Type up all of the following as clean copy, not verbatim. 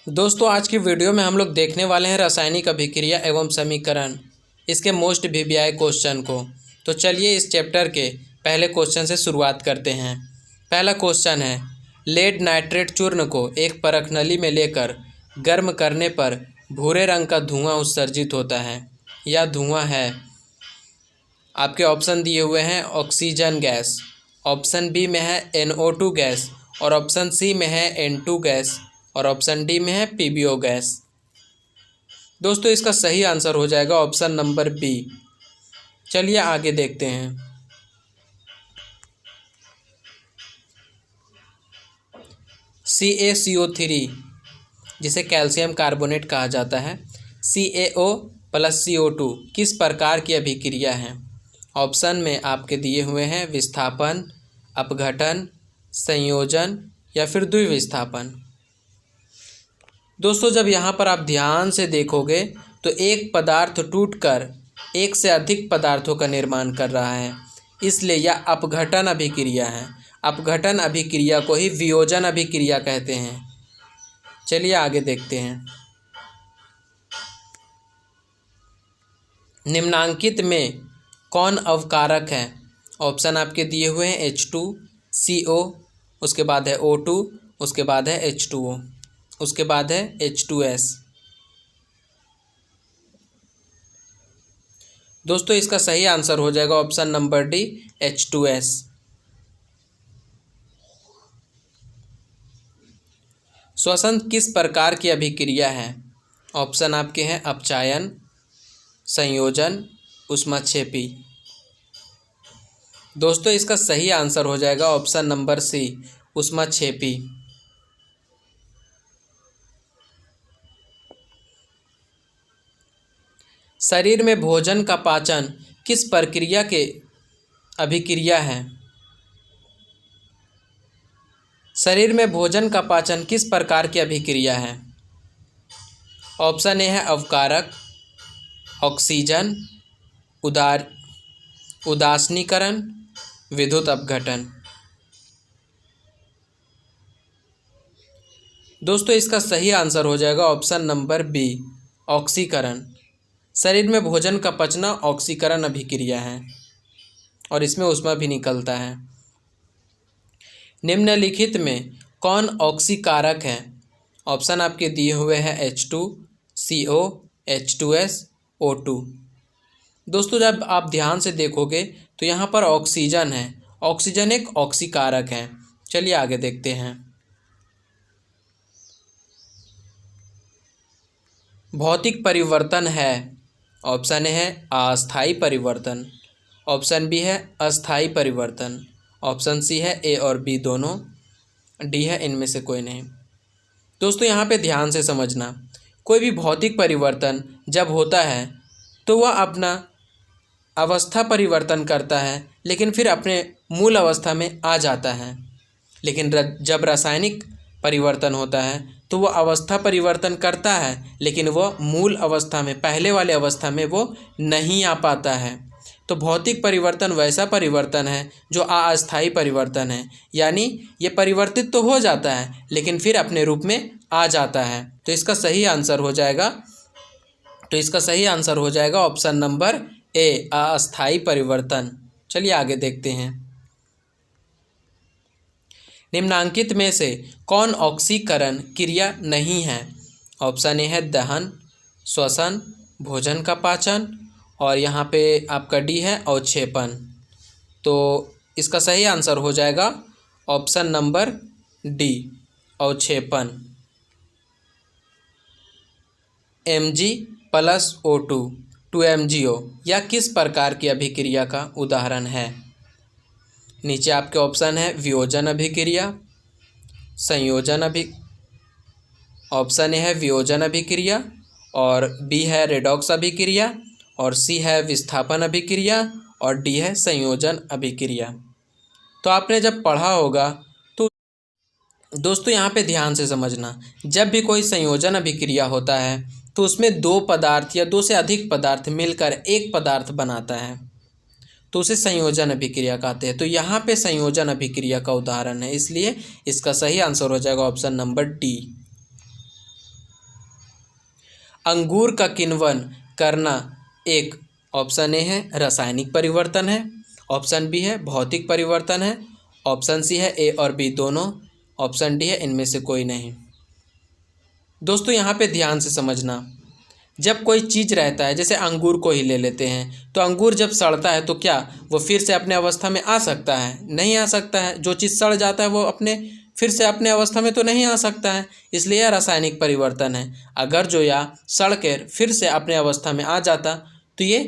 दोस्तों आज की वीडियो में हम लोग देखने वाले हैं रासायनिक अभिक्रिया एवं समीकरण, इसके मोस्ट वीवीआई क्वेश्चन को। तो चलिए इस चैप्टर के पहले क्वेश्चन से शुरुआत करते हैं। पहला क्वेश्चन है, लेड नाइट्रेट चूर्ण को एक परख नली में लेकर गर्म करने पर भूरे रंग का धुआं उत्सर्जित होता है। यह धुआं है, आपके ऑप्शन दिए हुए हैं ऑक्सीजन गैस, ऑप्शन बी में है NO2 गैस, और ऑप्शन सी में है N2 गैस, और ऑप्शन डी में है PBO गैस। दोस्तों इसका सही आंसर हो जाएगा ऑप्शन नंबर बी। चलिए आगे देखते हैं। CaCO3 जिसे कैल्शियम कार्बोनेट कहा जाता है, CaO प्लस CO2 किस प्रकार की अभिक्रिया है? ऑप्शन में आपके दिए हुए हैं विस्थापन, अपघटन, संयोजन या फिर द्विविस्थापन। दोस्तों जब यहाँ पर आप ध्यान से देखोगे तो एक पदार्थ टूटकर एक से अधिक पदार्थों का निर्माण कर रहा है, इसलिए यह अपघटन अभिक्रिया है। अपघटन अभिक्रिया को ही वियोजन अभिक्रिया कहते हैं। चलिए आगे देखते हैं। निम्नांकित में कौन अवकारक है? ऑप्शन आपके दिए हुए हैं H2CO, उसके बाद है O2, उसके बाद है H2O, उसके बाद है H2S। दोस्तों इसका सही आंसर हो जाएगा ऑप्शन नंबर डी, H2S। श्वसन किस प्रकार की अभिक्रिया है? ऑप्शन आपके हैं अपचायन, संयोजन, ऊष्माक्षेपी। दोस्तों इसका सही आंसर हो जाएगा ऑप्शन नंबर सी, ऊष्माक्षेपी। शरीर में भोजन का पाचन किस प्रक्रिया के अभिक्रिया है? शरीर में भोजन का पाचन किस प्रकार की अभिक्रिया है? ऑप्शन ए है अवकारक, ऑक्सीजन, उदासीनीकरण, विद्युत अपघटन। दोस्तों इसका सही आंसर हो जाएगा ऑप्शन नंबर बी, ऑक्सीकरण। शरीर में भोजन का पचना ऑक्सीकरण अभिक्रिया है और इसमें ऊष्मा भी निकलता है। निम्नलिखित में कौन ऑक्सीकारक है? ऑप्शन आपके दिए हुए हैं H2CO, H2S, O2। दोस्तों जब आप ध्यान से देखोगे तो यहाँ पर ऑक्सीजन है। ऑक्सीजन एक ऑक्सीकारक है। चलिए आगे देखते हैं। भौतिक परिवर्तन है। ऑप्शन ए है अस्थायी परिवर्तन, ऑप्शन बी है अस्थायी परिवर्तन, ऑप्शन सी है ए और बी दोनों, डी है इनमें से कोई नहीं। दोस्तों यहाँ पे ध्यान से समझना, कोई भी भौतिक परिवर्तन जब होता है तो वह अपना अवस्था परिवर्तन करता है लेकिन फिर अपने मूल अवस्था में आ जाता है। लेकिन जब रासायनिक परिवर्तन होता है तो वह अवस्था परिवर्तन करता है लेकिन वह मूल अवस्था में, पहले वाले अवस्था में वो नहीं आ पाता है। तो भौतिक परिवर्तन वैसा परिवर्तन है जो अस्थायी परिवर्तन है, यानी ये परिवर्तित तो हो जाता है लेकिन फिर अपने रूप में आ जाता है। तो इसका सही आंसर हो जाएगा ऑप्शन नंबर ए, अस्थायी परिवर्तन। चलिए आगे देखते हैं। निम्नांकित में से कौन ऑक्सीकरण क्रिया नहीं है? ऑप्शन ए है दहन, श्वसन, भोजन का पाचन, और यहाँ पे आपका डी है अवक्षेपण। तो इसका सही आंसर हो जाएगा ऑप्शन नंबर डी, अवक्षेपण। Mg प्लस O2 2MgO यह किस प्रकार की अभिक्रिया का उदाहरण है? नीचे आपके ऑप्शन है वियोजन अभिक्रिया, ऑप्शन ए है वियोजन अभिक्रिया, और बी है रेडॉक्स अभिक्रिया, और सी है विस्थापन अभिक्रिया, और डी है संयोजन अभिक्रिया। तो आपने जब पढ़ा होगा तो दोस्तों यहाँ पे ध्यान से समझना, जब भी कोई संयोजन अभिक्रिया होता है तो उसमें दो पदार्थ या दो से अधिक पदार्थ मिलकर एक पदार्थ बनाता है, तो उसे संयोजन अभिक्रिया कहते हैं। तो यहाँ पे संयोजन अभिक्रिया का उदाहरण है, इसलिए इसका सही आंसर हो जाएगा ऑप्शन नंबर डी। अंगूर का किण्वन करना एक, ऑप्शन ए है रासायनिक परिवर्तन है, ऑप्शन बी है भौतिक परिवर्तन है, ऑप्शन सी है ए और बी दोनों, ऑप्शन डी है इनमें से कोई नहीं। दोस्तों यहाँ पे ध्यान से समझना, जब कोई चीज़ रहता है, जैसे अंगूर को ही ले लेते हैं, तो अंगूर जब सड़ता है तो क्या वो फिर से अपने अवस्था में आ सकता है? नहीं आ सकता है। जो चीज़ सड़ जाता है वो अपने फिर से अपने अवस्था में तो नहीं आ सकता है, इसलिए यह रासायनिक परिवर्तन है। अगर जो या सड़ कर फिर से अपने अवस्था में आ जाता तो ये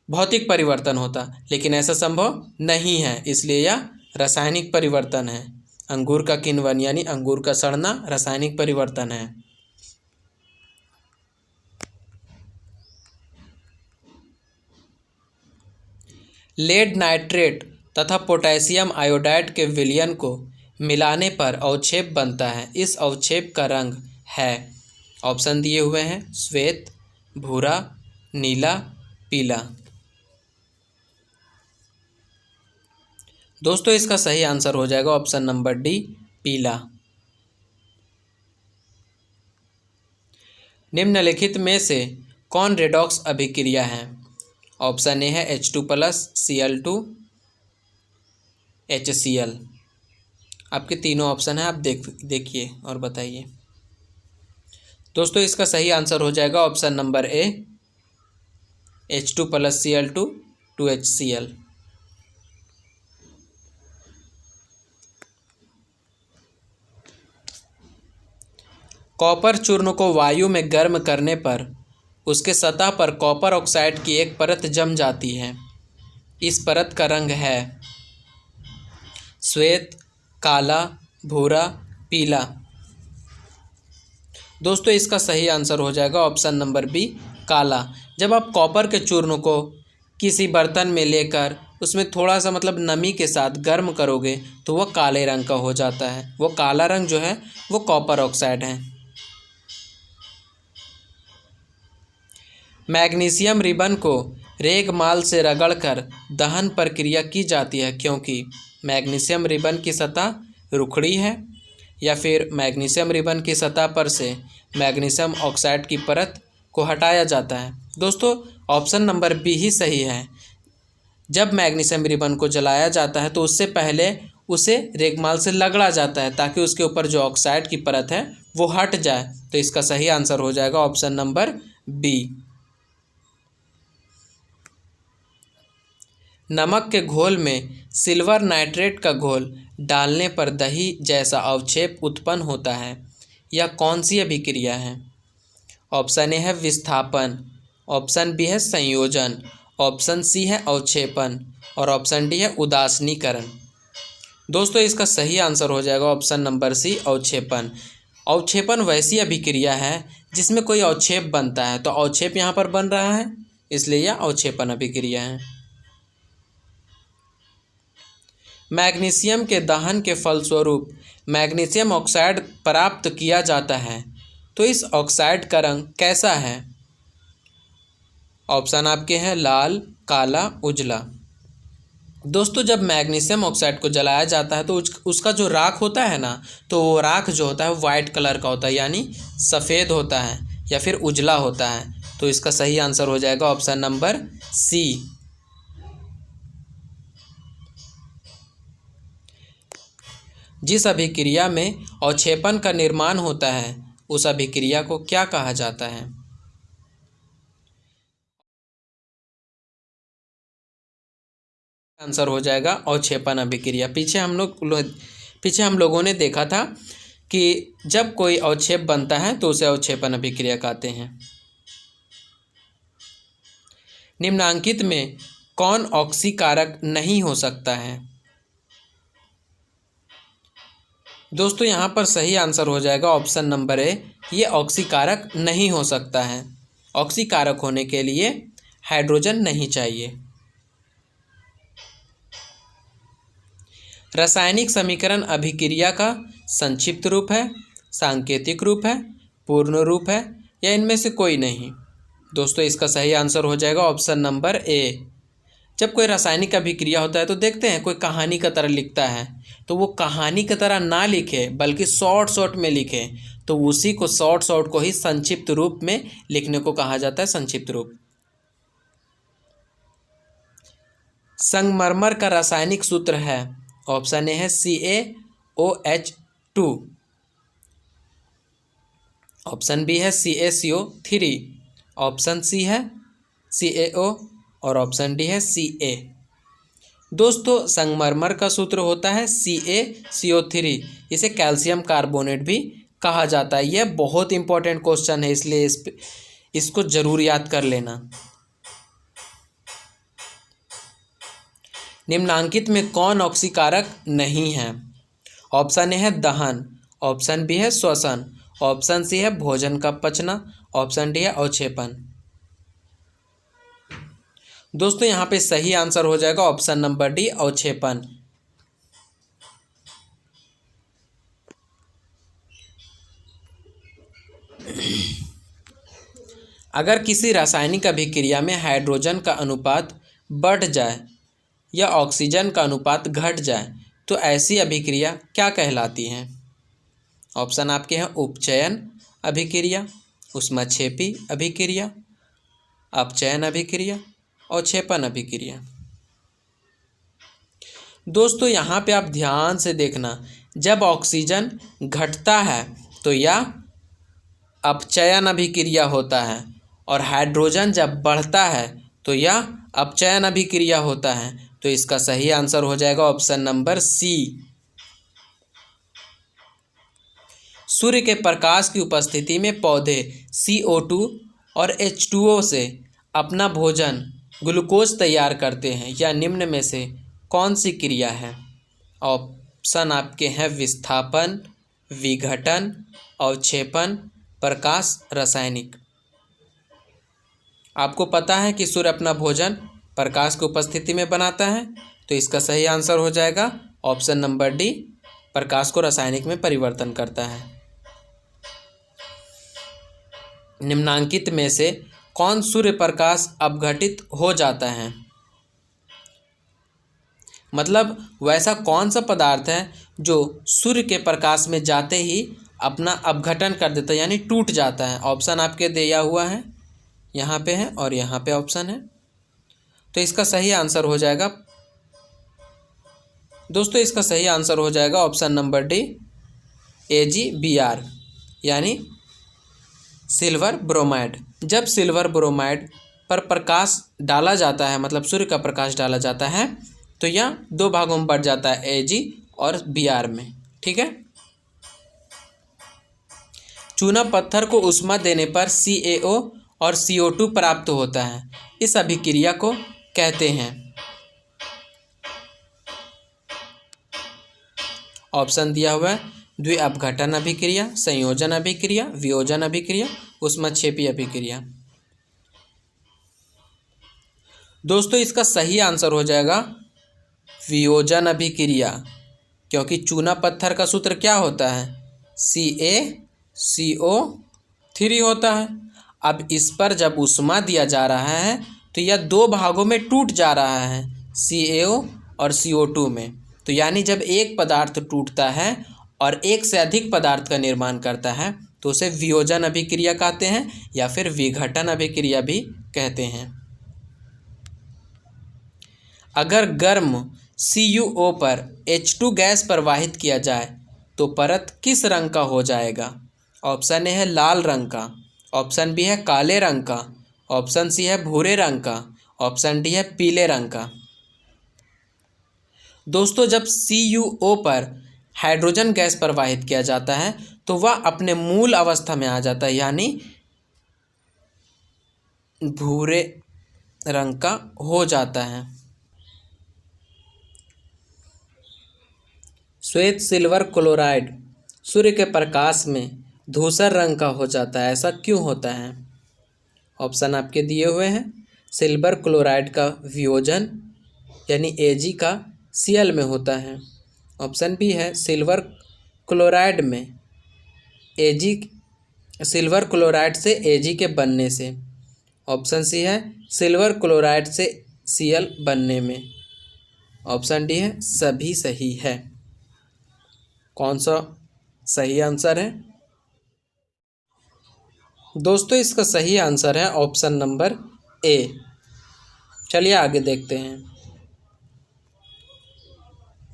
भौतिक परिवर्तन होता, लेकिन ऐसा संभव नहीं है, इसलिए यह रासायनिक परिवर्तन है। अंगूर का किण्वन यानी अंगूर का सड़ना रासायनिक परिवर्तन है। लेड नाइट्रेट तथा पोटेशियम आयोडाइड के विलयन को मिलाने पर अवक्षेप बनता है। इस अवक्षेप का रंग है, ऑप्शन दिए हुए हैं श्वेत, भूरा, नीला, पीला। दोस्तों इसका सही आंसर हो जाएगा ऑप्शन नंबर डी, पीला। निम्नलिखित में से कौन रेडॉक्स अभिक्रिया है? ऑप्शन ए है H2+ Cl2 HCl। आपके तीनों ऑप्शन है, आप देखिए और बताइए। दोस्तों इसका सही आंसर हो जाएगा option number A, H2+ Cl2 2HCl। Copper चूर्ण को वायु में गर्म करने पर उसके सतह पर कॉपर ऑक्साइड की एक परत जम जाती है। इस परत का रंग है श्वेत, काला, भूरा, पीला। दोस्तों इसका सही आंसर हो जाएगा ऑप्शन नंबर बी, काला। जब आप कॉपर के चूर्ण को किसी बर्तन में लेकर उसमें थोड़ा सा नमी के साथ गर्म करोगे तो वह काले रंग का हो जाता है। वो काला रंग जो है वो कॉपर ऑक्साइड है। मैग्नीशियम रिबन को रेगमाल से रगड़कर दहन प्रक्रिया की जाती है क्योंकि मैग्नीशियम रिबन की सतह रुखड़ी है, या फिर मैग्नीशियम रिबन की सतह पर से मैग्नीशियम ऑक्साइड की परत को हटाया जाता है। दोस्तों ऑप्शन नंबर बी ही सही है। जब मैग्नीशियम रिबन को जलाया जाता है तो उससे पहले उसे रेगमाल से रगड़ा जाता है ताकि उसके ऊपर जो ऑक्साइड की परत है वो हट जाए। तो इसका सही आंसर हो जाएगा ऑप्शन नंबर बी। नमक के घोल में सिल्वर नाइट्रेट का घोल डालने पर दही जैसा अवक्षेप उत्पन्न होता है। यह कौन सी अभिक्रिया है? ऑप्शन ए है विस्थापन, ऑप्शन बी है संयोजन, ऑप्शन सी है अवक्षेपन और ऑप्शन डी है उदासीनीकरण। दोस्तों इसका सही आंसर हो जाएगा ऑप्शन नंबर सी, अवक्षेपन। अवक्षेपन वैसी अभिक्रिया है जिसमें कोई अवक्षेप बनता है, तो अवक्षेप यहाँ पर बन रहा है इसलिए यह अवक्षेपन अभिक्रिया है। मैग्नीशियम के दहन के फलस्वरूप मैग्नीशियम ऑक्साइड प्राप्त किया जाता है, तो इस ऑक्साइड का रंग कैसा है? ऑप्शन आपके हैं लाल, काला, उजला। दोस्तों जब मैग्नीशियम ऑक्साइड को जलाया जाता है तो उसका जो राख होता है ना, तो वो राख जो होता है वाइट कलर का होता है, यानी सफ़ेद होता है या फिर उजला होता है। तो इसका सही आंसर हो जाएगा ऑप्शन नंबर सी। जिस अभिक्रिया में अवक्षेपन का निर्माण होता है उस अभिक्रिया को क्या कहा जाता है? आंसर हो जाएगा अवक्षेपन अभिक्रिया। पीछे हम लोगों ने देखा था कि जब कोई अवक्षेप बनता है तो उसे अवक्षेपन अभिक्रिया कहते हैं। निम्नांकित में कौन ऑक्सीकारक नहीं हो सकता है? दोस्तों यहाँ पर सही आंसर हो जाएगा ऑप्शन नंबर ए, ये ऑक्सीकारक नहीं हो सकता है। ऑक्सीकारक होने के लिए हाइड्रोजन नहीं चाहिए। रासायनिक समीकरण अभिक्रिया का संक्षिप्त रूप है, सांकेतिक रूप है, पूर्ण रूप है या इनमें से कोई नहीं? दोस्तों इसका सही आंसर हो जाएगा ऑप्शन नंबर ए, जब कोई रासायनिक अभिक्रिया होता है तो देखते हैं कोई कहानी की तरह लिखता है, तो वो कहानी की तरह ना लिखे बल्कि शॉर्ट में लिखे, तो उसी को शॉर्ट को ही संक्षिप्त रूप में लिखने को कहा जाता है संक्षिप्त रूप। संगमरमर का रासायनिक सूत्र है, ऑप्शन ए है CaOH2, ऑप्शन बी है CaCO3, ऑप्शन सी है CaO और ऑप्शन डी है Ca। दोस्तों संगमरमर का सूत्र होता है CaCO3, इसे कैल्शियम कार्बोनेट भी कहा जाता है। यह बहुत इंपॉर्टेंट क्वेश्चन है, इसलिए इसको जरूर याद कर लेना। निम्नांकित में कौन ऑक्सीकारक नहीं है? ऑप्शन ए है दहन, ऑप्शन बी है श्वसन, ऑप्शन सी है भोजन का पचना, ऑप्शन डी है अवक्षेपण। दोस्तों यहाँ पे सही आंसर हो जाएगा ऑप्शन नंबर डी, अवक्षेपण। अगर किसी रासायनिक अभिक्रिया में हाइड्रोजन का अनुपात बढ़ जाए या ऑक्सीजन का अनुपात घट जाए तो ऐसी अभिक्रिया क्या कहलाती है? ऑप्शन आपके हैं उपचयन अभिक्रिया, ऊष्माक्षेपी अभिक्रिया, अपचयन अभिक्रिया, अवक्षेपण अभिक्रिया। दोस्तों यहाँ पे आप ध्यान से देखना, जब ऑक्सीजन घटता है तो यह अपचयन अभिक्रिया होता है और हाइड्रोजन जब बढ़ता है तो यह अपचयन अभिक्रिया होता है। तो इसका सही आंसर हो जाएगा ऑप्शन नंबर सी। सूर्य के प्रकाश की उपस्थिति में पौधे CO2 और H2O से अपना भोजन ग्लूकोज तैयार करते हैं, या निम्न में से कौन सी क्रिया है? ऑप्शन आपके हैं विस्थापन, विघटन, अवक्षेपण, प्रकाश रासायनिक। आपको पता है कि सूर्य अपना भोजन प्रकाश की उपस्थिति में बनाता है, तो इसका सही आंसर हो जाएगा ऑप्शन नंबर डी, प्रकाश को रासायनिक में परिवर्तन करता है। निम्नांकित में से कौन सूर्य प्रकाश अपघटित हो जाता है? मतलब वैसा कौन सा पदार्थ है जो सूर्य के प्रकाश में जाते ही अपना अपघटन कर देता है, यानी टूट जाता है? ऑप्शन आपके दिया हुआ है, यहाँ पे है और यहाँ पे ऑप्शन है। तो इसका सही आंसर हो जाएगा दोस्तों, इसका सही आंसर हो जाएगा ऑप्शन नंबर डी, AgBr, यानी सिल्वर ब्रोमाइड। जब सिल्वर ब्रोमाइड पर प्रकाश डाला जाता है, मतलब सूर्य का प्रकाश डाला जाता है, तो यह दो भागों में बढ़ जाता है, Ag और Br में। ठीक है। चूना पत्थर को ऊष्मा देने पर CaO और CO2 प्राप्त होता है, इस अभिक्रिया को कहते हैं? ऑप्शन दिया हुआ है द्विअपघटन अभिक्रिया, संयोजन अभिक्रिया, वियोजन अभिक्रिया, ऊष्माक्षेपी अभिक्रिया। दोस्तों इसका सही आंसर हो जाएगा वियोजन अभिक्रिया, क्योंकि चूना पत्थर का सूत्र क्या होता है? CaCO3 होता है। अब इस पर जब ऊष्मा दिया जा रहा है तो यह दो भागों में टूट जा रहा है, CaO और CO2 में। तो यानी जब एक पदार्थ टूटता है और एक से अधिक पदार्थ का निर्माण करता है तो उसे वियोजन अभिक्रिया कहते हैं, या फिर विघटन अभिक्रिया भी कहते हैं। अगर गर्म CuO पर H2 गैस प्रवाहित किया जाए तो परत किस रंग का हो जाएगा? ऑप्शन ए है लाल रंग का, ऑप्शन बी है काले रंग का, ऑप्शन सी है भूरे रंग का, ऑप्शन डी है पीले रंग का। दोस्तों जब CuO पर हाइड्रोजन गैस प्रवाहित किया जाता है तो वह अपने मूल अवस्था में आ जाता है, यानी भूरे रंग का हो जाता है। श्वेत सिल्वर क्लोराइड सूर्य के प्रकाश में धूसर रंग का हो जाता है, ऐसा क्यों होता है? ऑप्शन आपके दिए हुए हैं। सिल्वर क्लोराइड का वियोजन यानी Ag का Cl में होता है। ऑप्शन बी है सिल्वर क्लोराइड में सिल्वर क्लोराइड से Ag के बनने से। ऑप्शन सी है सिल्वर क्लोराइड से Cl बनने में। ऑप्शन डी है सभी सही है। कौन सा सही आंसर है दोस्तों? इसका सही आंसर है ऑप्शन नंबर ए। चलिए आगे देखते हैं।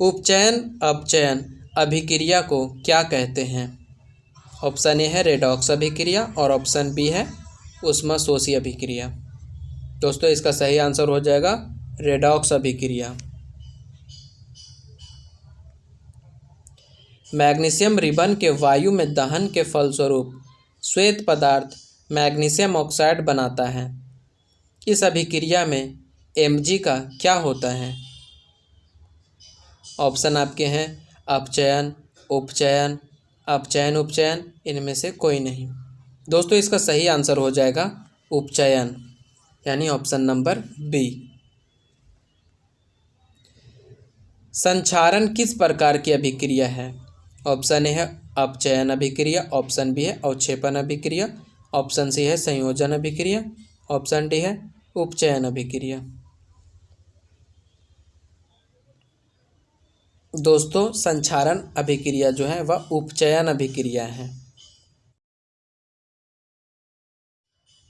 उपचयन अपचयन अभिक्रिया को क्या कहते हैं? ऑप्शन ए है रेडॉक्स अभिक्रिया और ऑप्शन बी है ऊष्माशोषी अभिक्रिया। दोस्तों इसका सही आंसर हो जाएगा रेडॉक्स अभिक्रिया। मैग्नीशियम रिबन के वायु में दहन के फलस्वरूप श्वेत पदार्थ मैग्नीशियम ऑक्साइड बनाता है। इस अभिक्रिया में Mg का क्या होता है? ऑप्शन आपके हैं अपचयन, उपचयन, अपचयन उपचयन, इनमें से कोई नहीं। दोस्तों इसका सही आंसर हो जाएगा उपचयन, यानी ऑप्शन नंबर बी। संक्षारण किस प्रकार की अभिक्रिया है? ऑप्शन ए है अपचयन अभिक्रिया, ऑप्शन बी है अवक्षेपण अभिक्रिया, ऑप्शन सी है संयोजन अभिक्रिया, ऑप्शन डी है उपचयन अभिक्रिया। दोस्तों संक्षारण अभिक्रिया जो है वह उपचयन अभिक्रिया है।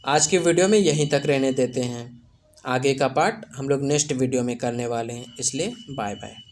आज की वीडियो में यहीं तक रहने देते हैं। आगे का पार्ट हम लोग नेक्स्ट वीडियो में करने वाले हैं, इसलिए बाय बाय।